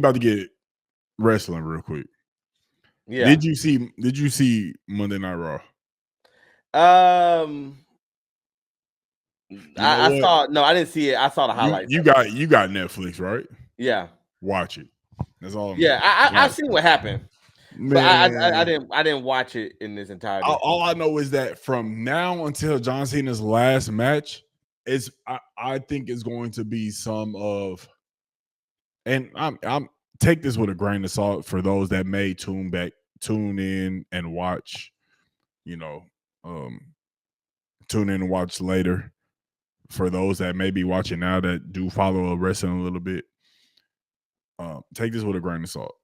about to get wrestling real quick. Yeah. Did you see Monday Night Raw? You know I what? saw. No, I didn't see it. I saw the highlights. You got Netflix, right? Yeah. Watch it. That's all I'm Yeah. saying. I Watch seen what happened, but I Man, didn't watch it in its entirety. all I know is that from now until John Cena's last match, I think it's going to be some of, and I'm take this with a grain of salt for those that may tune in and watch, you know, tune in and watch later. For those that may be watching now that do follow wrestling a little bit, take this with a grain of salt.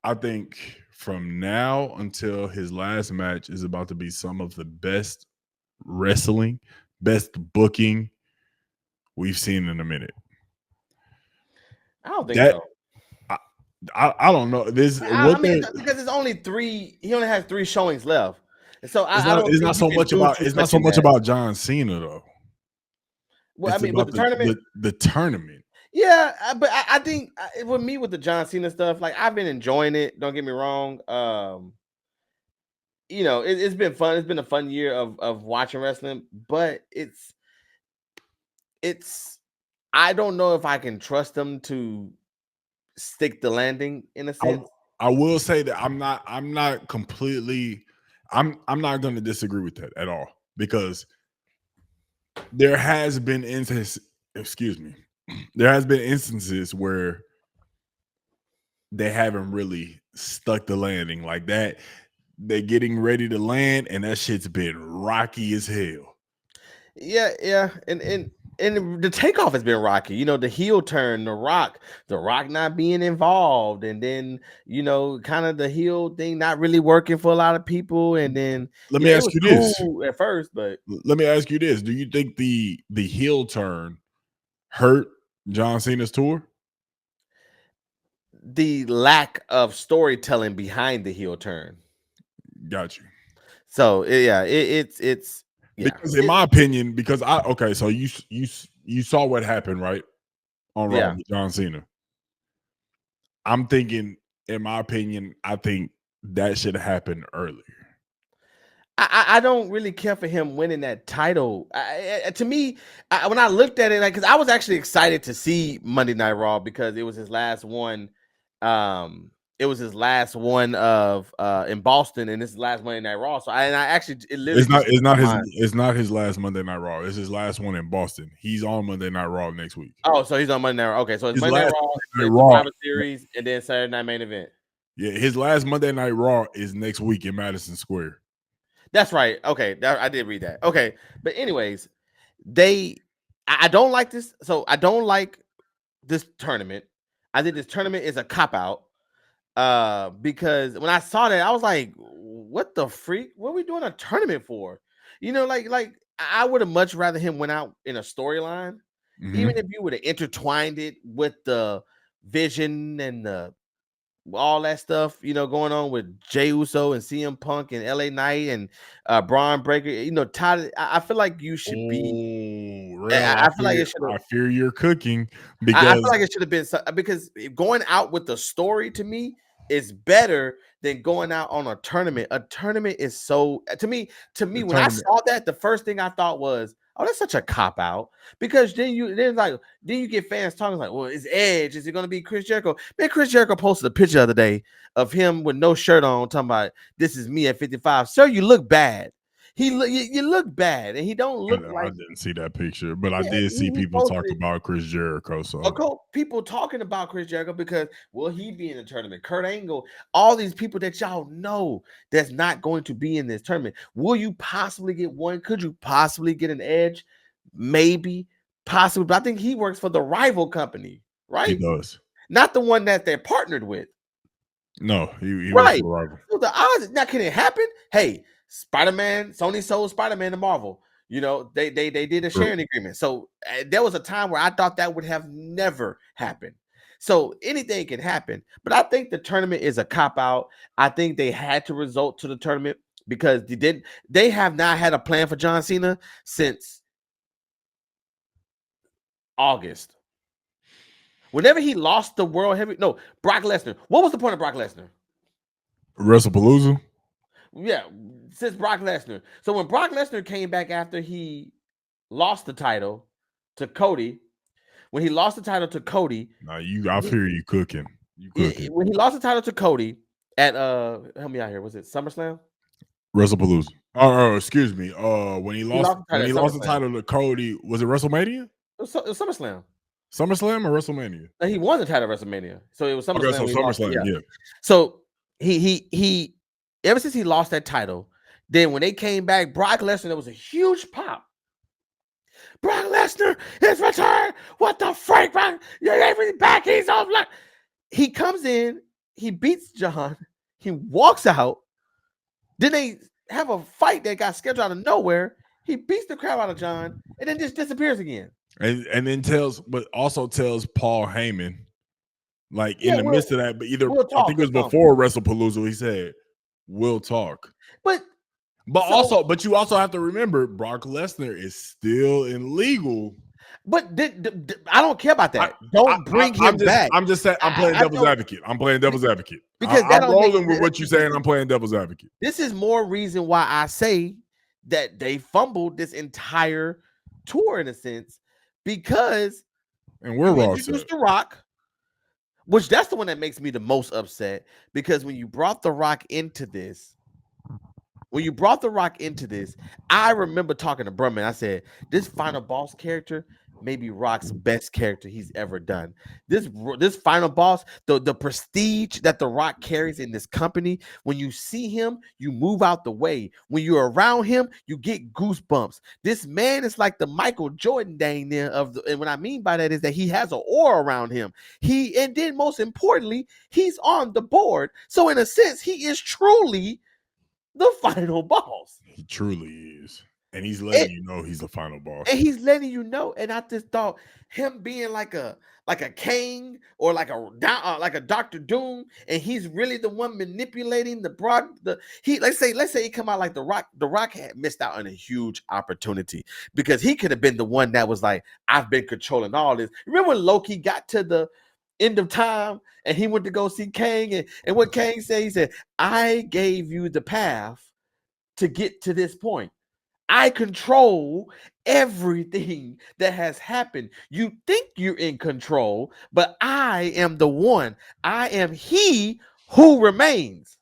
I think from now until his last match is about to be some of the best wrestling, best booking we've seen in a minute. I don't think That so. I don't know. This I what mean, they because it's only 3. He only has 3 showings left, and so I don't it's think not you so can much do about too much in that. John Cena though. Well, I It's mean, with about the tournament, the tournament. yeah, but I think with me with the John Cena stuff, like I've been enjoying it. Don't get me wrong. It's been fun. It's been a fun year of watching wrestling, but it's I don't know if I can trust them to stick the landing in a I sense. I will say that I'm not completely I'm not going to disagree with that at all because there has been there has been instances where they haven't really stuck the landing like that. They're getting ready to land, and that shit's been rocky as hell. Yeah, and the takeoff has been rocky. The heel turn, the Rock not being involved, and then kind of the heel thing not really working for a lot of people, and then Let me it ask was you this. cool at first, but Let me ask you this. Do you think the heel turn hurt John Cena's tour? the lack of storytelling behind the heel turn. Got you. So it's yeah, Because in my opinion, because so you saw what happened, right? On Raw yeah. with John Cena. I'm thinking, in my opinion, I think that should happen earlier. I don't really care for him winning that title. To me, when I looked at it, like, because I was actually excited to see Monday Night Raw because it was his last one. It was his last one of in Boston, and this is last Monday Night Raw. So I actually it literally just slipped my mind. It's not his last Monday Night Raw. It's his last one in Boston. He's on Monday Night Raw next week. Oh, so he's on Monday Night Raw. Okay, so it's His Monday Night last Raw, Monday then Night Raw. Survivor Series, and then Saturday Night Main Event. Yeah, his last Monday Night Raw is next week in Madison Square. That's right. Okay, I did read that. Okay, but anyways, I don't like this. So I don't like this tournament. I think this tournament is a cop out. Because when I saw that, I was like, "What the freak? What are we doing a tournament for?" Like I would have much rather him went out in a storyline, even if you would have intertwined it with the Vision and the all that stuff, going on with Jey Uso and CM Punk and LA Knight and Braun Breaker. Todd, I feel like you should be. Oh, real. I feel like it should have. I fear you're cooking I feel because like it should have been because going out with the story to me is better than going out on a tournament. A tournament is so to me the when I tournament. saw that, the first thing I thought was, oh, that's such a cop out because then you get fans talking like, well, is Edge? Is it going to be Chris Jericho? Man, Chris Jericho posted a picture the other day of him with no shirt on, talking about this is me at 55. Sir, you look bad. You look bad, and he don't look I like. didn't see that picture, but I Yeah, did see he people talk posted it. about Chris Jericho. So People talking about Chris Jericho because will he be in the tournament? Kurt Angle, all these people that y'all know that's not going to be in this tournament. Will you possibly get one? Could you possibly get an Edge? Maybe, possibly. But I think he works for the rival company, he right? does. Not the one that they're partnered with. No, he works Right. for the rival. So the odds now can it happen? Hey, Spider-Man, Sony sold Spider-Man to Marvel. They did a True. sharing agreement. So there was a time where I thought that would have never happened. So anything can happen. But I think the tournament is a cop out. I think they had to resort to the tournament because they have not had a plan for John Cena since August. Whenever he lost the world heavy, no, Brock Lesnar. What was the point of Brock Lesnar? WrestlePalooza. Yeah, since Brock Lesnar. So when Brock Lesnar came back after he lost the title to Cody, when he lost the title to Cody, Nah, I fear you cooking. You cooking. when he lost the title to Cody at help me out here, was it SummerSlam? WrestlePalooza. Oh, excuse me. When he He lost lost the title at the SummerSlam. title to Cody, was it WrestleMania? It was SummerSlam. SummerSlam or WrestleMania? No, he won the title at WrestleMania. So it was Okay, SummerSlam so when he lost it. SummerSlam, Yeah. yeah. So he ever since he lost that title, then when they came back, Brock Lesnar, there was a huge pop. Brock Lesnar is returned. What the freak, man? You gave me back. He's off. Like he comes in, he beats John, he walks out. Then they have a fight that got scheduled out of nowhere. He beats the crap out of John and then just disappears again. And then also tells Paul Heyman, like in Yeah, the midst of that, but we'll I talk think it or was something. before WrestlePalooza, he said, "We'll talk." But You also have to remember Brock Lesnar is still in legal. But I don't care about that. Don't bring him back. I'm just saying. I'm playing devil's advocate. I'm playing devil's advocate because that I'm don't make rolling with what you're saying. I'm playing devil's advocate. This is more reason why I say that they fumbled this entire tour in a sense because and we're you introduced The Rock, which that's the one that makes me the most upset because when you brought The Rock into this. I remember talking to Brumman. I said, this final boss character may be Rock's best character he's ever done. This final boss, the prestige that The Rock carries in this company, when you see him, you move out the way. When you're around him, you get goosebumps. This man is like the Michael Jordan dang there and what I mean by that is that he has an aura around him. And then most importantly, he's on the board. So in a sense, he is truly the final boss. He truly is. And he's letting you know he's the final boss. And he's letting you know. And I just thought him being like a king or like a Dr. Doom, and he's really the one manipulating let's say he come out like The Rock. The Rock had missed out on a huge opportunity because he could have been the one that was like, I've been controlling all this. Remember when Loki got to the end of time and he went to go see Kang, and what Kang said, he said, I gave you the path to get to this point. I control everything that has happened. You think you're in control, but I am the one. I am he who remains.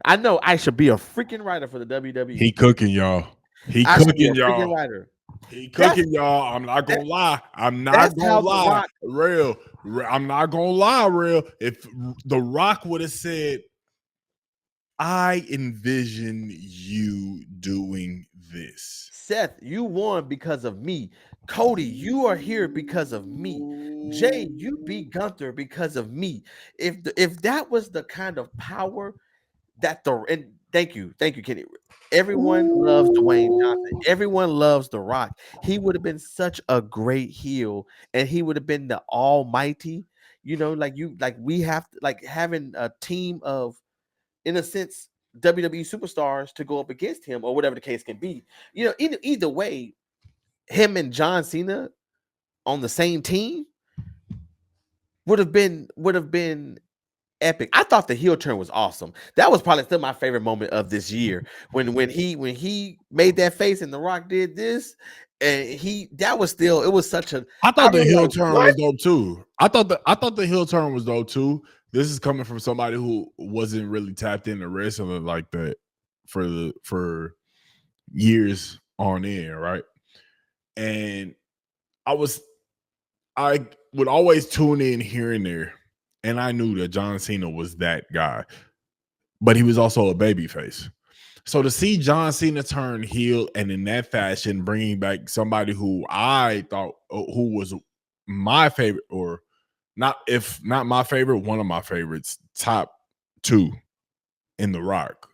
I know I should be a freaking writer for the WWE. He cooking, y'all. He cooking, y'all. He cooking, y'all. I'm not gonna lie. I'm not gonna lie. Real. I'm not gonna lie, real. If The Rock would have said, I envision you doing this. Seth, you won because of me. Cody, you are here because of me. Jay, you beat Gunther because of me. If that was the kind of power that and thank you, Kenny. Everyone loves Dwayne Johnson. Everyone loves The Rock. He would have been such a great heel, and he would have been the almighty. We have to having a team of, in a sense, WWE superstars to go up against him or whatever the case can be. Either way, him and John Cena on the same team would have been epic. I thought the heel turn was awesome. That was probably still my favorite moment of this year when he made that face and The Rock did this, and it was such a. I thought the heel turn was dope too. I thought the heel turn was dope too. This is coming from somebody who wasn't really tapped into wrestling like that for years on end, right? And I would always tune in here and there, and I knew that John Cena was that guy, but he was also a babyface. So to see John Cena turn heel and in that fashion, bringing back somebody who I thought who was my favorite, or not, if not my favorite, one of my favorites, top 2 in The Rock,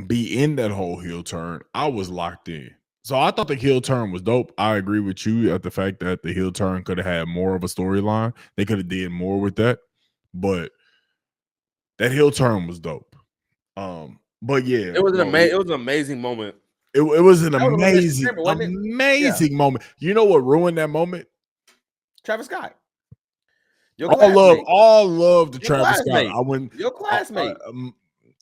be in that whole heel turn, I was locked in. So I thought the heel turn was dope. I agree with you at the fact that the heel turn could have had more of a storyline. They could have did more with that, but that heel turn was dope. But yeah, it was an amazing moment. It was an That was Elimination amazing, Chamber, wasn't it? Yeah, amazing moment. You know what ruined that moment? Travis Scott, your classmate, All love to your Travis Scott. classmate, your I, I, classmate. um,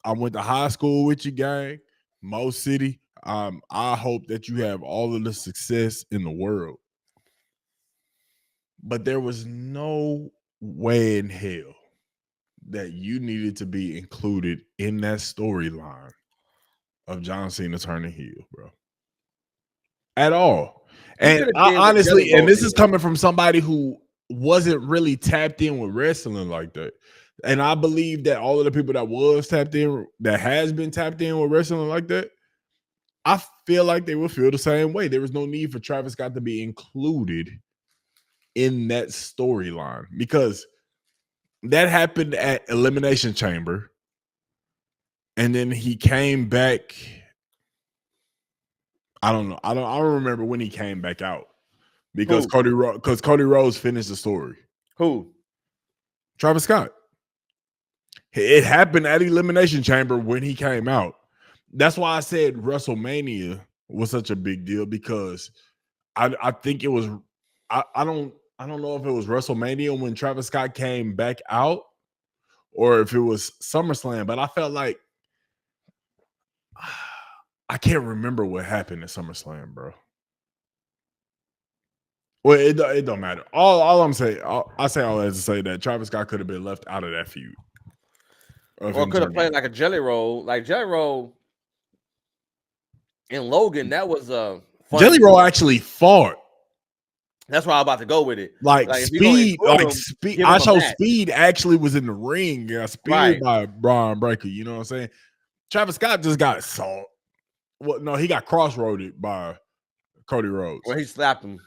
I went to high school with you, gang. Mo City. I hope that you have all of the success in the world. But there was no way in hell that you needed to be included in that storyline of John Cena turning heel, bro. At all. He And could have I, did what Jelly honestly, and Roll this is did. coming from somebody who wasn't really tapped in with wrestling like that. And I believe that all of the people that was tapped in, that has been tapped in with wrestling like that, I feel like they will feel the same way. There was no need for Travis Scott to be included in that storyline because that happened at Elimination Chamber. And then he came back. I don't know. I don't remember when he came back out because Who? Cody Rhodes finished the story. Who? Travis Scott. It happened at Elimination Chamber when he came out. That's why I said WrestleMania was such a big deal because I think it was I don't know if it was WrestleMania when Travis Scott came back out or if it was SummerSlam, but I felt like I can't remember what happened at SummerSlam, bro. Well, it don't matter. All I'm saying, I say all that to say that Travis Scott could have been left out of that feud of Or him could have turning. played like a Jelly Roll, like Jelly Roll and Logan. That was a Jelly fun. Roll actually fought. That's why I'm about to go with it. Like Like if you're gonna speed, include him, give I him a show match. speed actually was in the ring. Got speared Right. by Braun Breaker. You know what I'm saying? Travis Scott just got salt. Well, no, he got crossroaded by Cody Rhodes. Where he slapped him.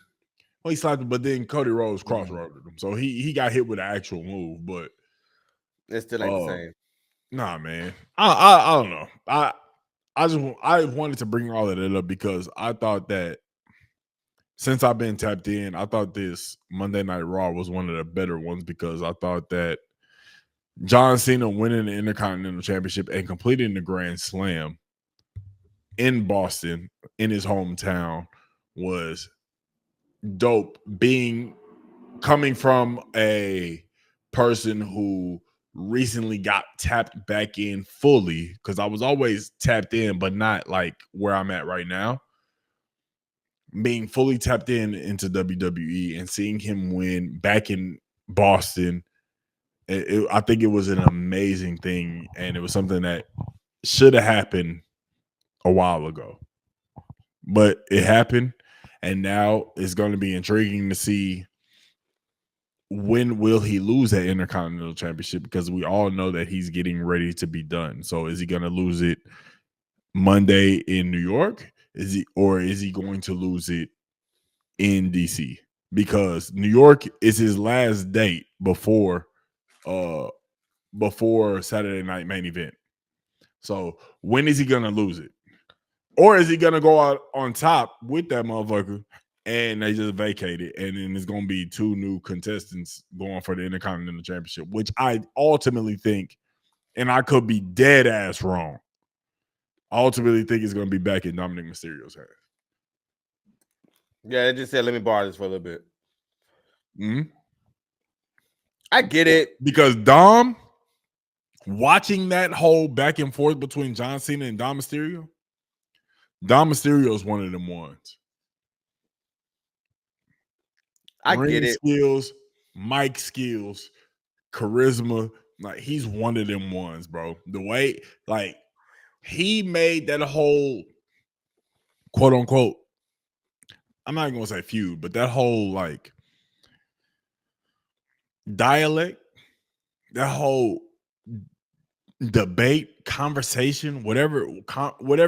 Well, he slapped him, but then Cody Rhodes Mhm. crossroaded him. So he got hit with an actual move. But It still ain't the same. nah, man. I don't know. I wanted to bring all of that up because I thought that since I've been tapped in, I thought this Monday Night Raw was one of the better ones because I thought that John Cena winning the Intercontinental Championship and completing the Grand Slam in Boston, in his hometown, was dope. Coming from a person who recently got tapped back in fully, because I was always tapped in, but not like where I'm at right now. Being fully tapped in into WWE and seeing him win back in Boston, I think it was an amazing thing, and it was something that should have happened a while ago, but it happened, and now it's going to be intriguing to see when will he lose that Intercontinental Championship because we all know that he's getting ready to be done. So is he going to lose it Monday in New York? Is he going to lose it in DC? Because New York is his last date uh before Saturday Night Main Event. So when is he going to lose it? Or is he gonna go out on top with that motherfucker and they just vacate it? And then it's gonna be two new contestants going for the Intercontinental Championship, which I ultimately think, and I could be dead ass wrong. I ultimately think it's gonna be back in Dominic Mysterio's hands. Yeah, it just said, let me borrow this for a little bit. Mm-hmm. I get it. Because Dom, watching that whole back and forth between John Cena and Dom Mysterio is one of them ones. I get Ring it. skills, mic skills, charisma. Like he's one of them ones, bro. The way like he made that whole quote unquote, I'm not gonna say feud, but that whole like dialect, that whole debate, conversation, whatever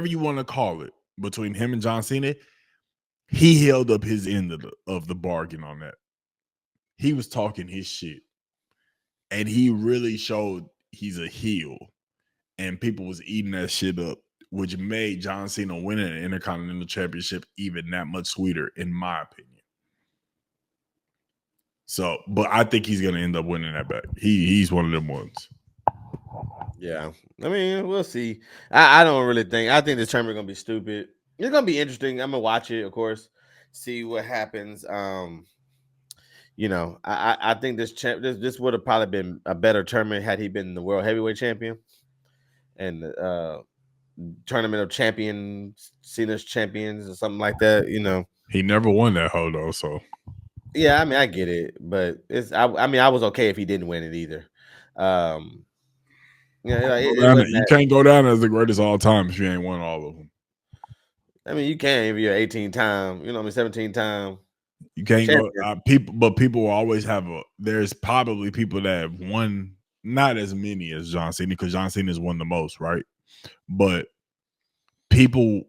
you want to call it, between him and John Cena, he held up his end of the bargain on that. He was talking his shit, and he really showed he's a heel, and people was eating that shit up, which made John Cena winning an Intercontinental Championship even that much sweeter, in my opinion. So, but I think he's gonna end up winning that back. He's one of them ones. Yeah. I mean, we'll see. I don't really think. I think this tournament gonna be stupid. It's gonna be interesting. I'm gonna watch it, of course, see what happens. I think this would have probably been a better tournament had he been the world heavyweight champion and tournament of champions, Cena's champions, or something like that. He never won that hoe though, so Yeah, I mean, I get it, but I mean, I was okay if he didn't win it either. Um, it wasn't you that. can't go down as the greatest of all time if you ain't won all of them. I mean, you can if you're 18 time, I mean, 17 time You can't go champion. people will always have there's probably people that have won not as many as John Cena because John Cena has won the most, right? But people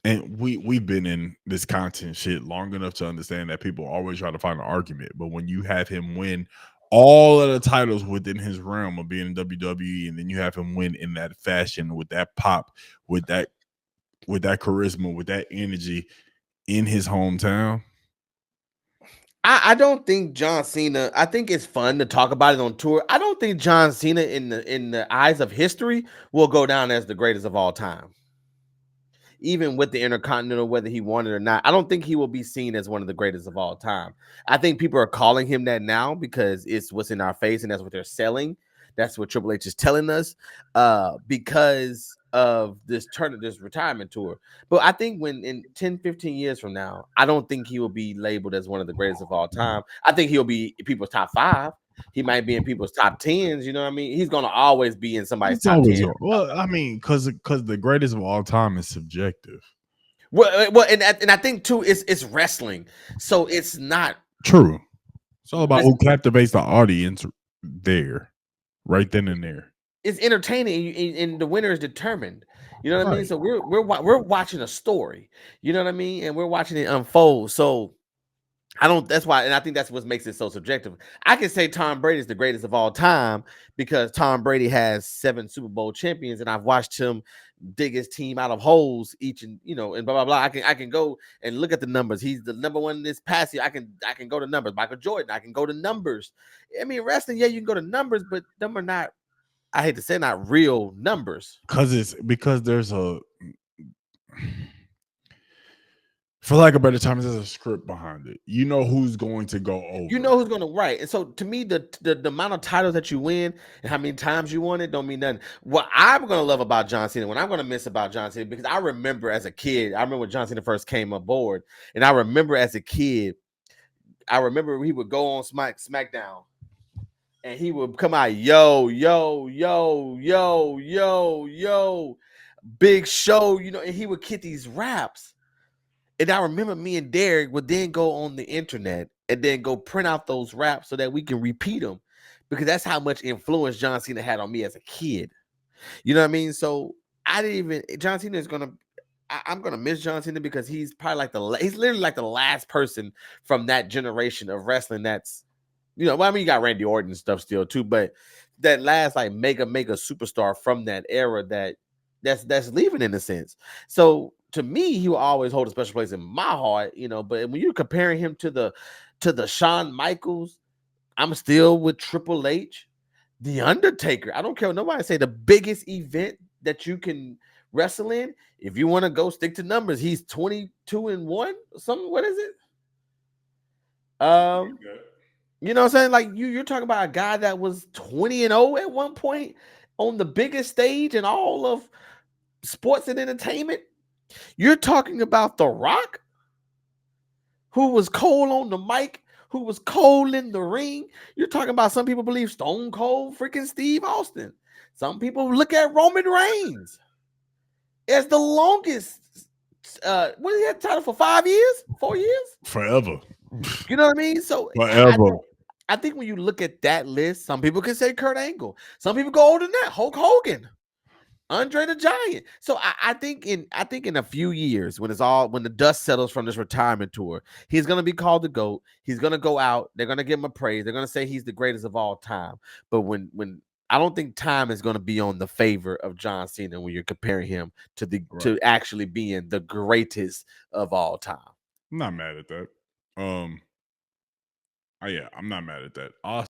and we've been in this content shit long enough to understand that people always try to find an argument. But when you have him win all of the titles within his realm of being in WWE, and then you have him win in that fashion with that pop, with that charisma, with that energy in his hometown. I don't think John Cena. I think it's fun to talk about it on tour. I don't think John Cena, in the eyes of history, will go down as the greatest of all time. Even with the Intercontinental, whether he won it or not, I don't think he will be seen as one of the greatest of all time. I think people are calling him that now because it's what's in our face and that's what they're selling. That's what Triple H is telling us because of this retirement tour. But I think when in 10, 15 years from now, I don't think he will be labeled as one of the greatest of all time. I think he'll be people's top 5. He might be in people's top 10s. You know what I mean? He's going to always be in somebody's It's top always 10. well, I mean, because the greatest of all time is subjective. Well, and I think too, it's wrestling, so it's not True. It's all about this. who captivates the audience there, right then and there. It's entertaining, and the winner is determined. You know what I mean? Right. So we're watching a story. You know what I mean? And we're watching it unfold. So I don't. That's why, and I think that's what makes it so subjective. I can say Tom Brady is the greatest of all time because Tom Brady has 7 Super Bowl champions, and I've watched him dig his team out of holes each, and and blah blah blah. I can go and look at the numbers. He's the number one in this past year. I can go to numbers. Michael Jordan. I can go to numbers. I mean, wrestling. Yeah, you can go to numbers, but them are not. I hate to say, not real numbers. Because there's for lack of better terms, there's a script behind it. You know who's going to go over. You know who's gonna write. And so to me, the amount of titles that you win and how many times you won it don't mean nothing. What I'm gonna love about John Cena, what I'm gonna miss about John Cena, because I remember as a kid, I remember when John Cena first came aboard, and I remember as a kid, I remember he would go on SmackDown and he would come out, yo, yo, yo, yo, yo, yo, big show, and he would get these raps. And I remember me and Derek would then go on the internet and then go print out those raps so that we can repeat them, because that's how much influence John Cena had on me as a kid. You know what I mean? So I didn't even. John Cena is gonna. I'm gonna miss John Cena because he's probably he's literally like the last person from that generation of wrestling that's, well, I mean, you got Randy Orton and stuff still too, but that last like mega superstar from that era that's leaving in a sense. So to me, he will always hold a special place in my heart, But when you're comparing him to the Shawn Michaels, I'm still with Triple H, The Undertaker. I don't care what nobody say. The biggest event that you can wrestle in, if you want to go stick to numbers, he's 22-1. Something. What is it? You know what I'm saying? Like you're talking about a guy that was 20-0 at one point on the biggest stage in all of sports and entertainment. You're talking about The Rock, who was cold on the mic, who was cold in the ring. You're talking about, some people believe, Stone Cold freaking Steve Austin. Some people look at Roman Reigns as the longest. What did he have the title for? 5 years? 4 years? Forever. You know what I mean? So Forever. I think when you look at that list, some people can say Kurt Angle. Some people go older than that. Hulk Hogan. Andre the Giant. So I think in a few years, when the dust settles from this retirement tour, he's gonna be called the GOAT. He's gonna go out. They're gonna give him a praise. They're gonna say he's the greatest of all time. But when I don't think time is gonna be on the favor of John Cena when you're comparing him to actually being the greatest of all time. I'm not mad at that. Yeah, I'm not mad at that.